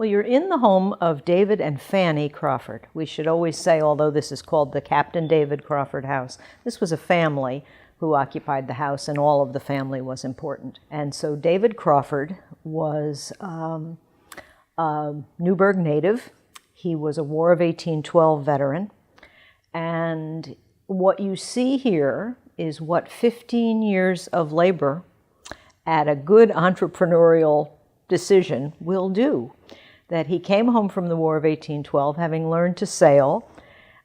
Well, you're in the home of David and Fanny Crawford. We should always say, although this is called the Captain David Crawford House, this was a family who occupied the house, and all of the family was important. And so David Crawford was a Newburgh native. He was a War of 1812 veteran. And what you see here is what 15 years of labor at a good entrepreneurial decision will do. That he came home from the War of 1812, having learned to sail,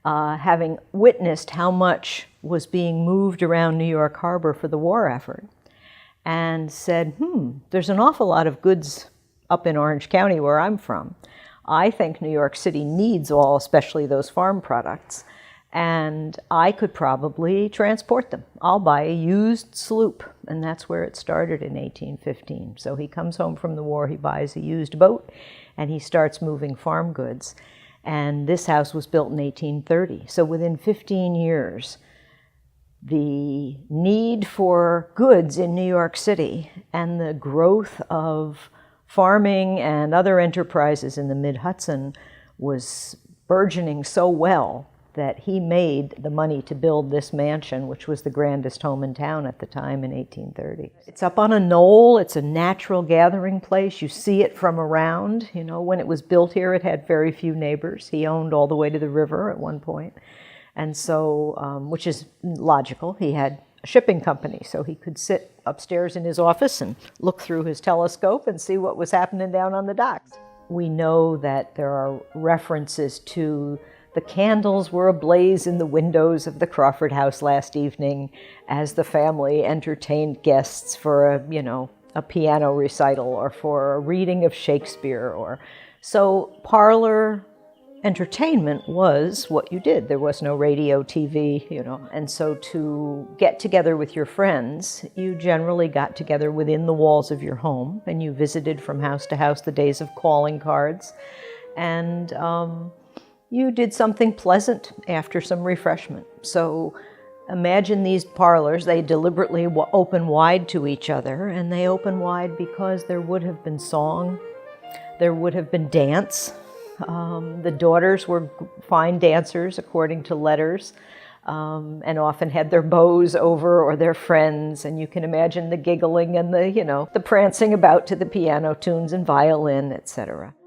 having witnessed how much was being moved around New York Harbor for the war effort, and said, there's an awful lot of goods up in Orange County where I'm from. I think New York City needs all, especially those farm products, and I could probably transport them. I'll buy a used sloop, and that's where it started in 1815. So he comes home from the war, he buys a used boat, and he starts moving farm goods. And this house was built in 1830. So within 15 years, the need for goods in New York City and the growth of farming and other enterprises in the mid-Hudson was burgeoning so well that he made the money to build this mansion, which was the grandest home in town at the time in 1830. It's up on a knoll. It's a natural gathering place. You see it from around. You know, when it was built here, it had very few neighbors. He owned all the way to the river at one point. And so, which is logical. He had a shipping company, so he could sit upstairs in his office and look through his telescope and see what was happening down on the docks. We know that there are references to the candles were ablaze in the windows of the Crawford House last evening as the family entertained guests for a piano recital or for a reading of Shakespeare. So parlor entertainment was what you did. There was no radio, TV, And so to get together with your friends, you generally got together within the walls of your home, and you visited from house to house, the days of calling cards. And you did something pleasant after some refreshment. So imagine these parlors. They deliberately open wide to each other, and they open wide because there would have been song, there would have been dance. The daughters were fine dancers according to letters, and often had their beaux over or their friends, and you can imagine the giggling and the prancing about to the piano tunes and violin, etc.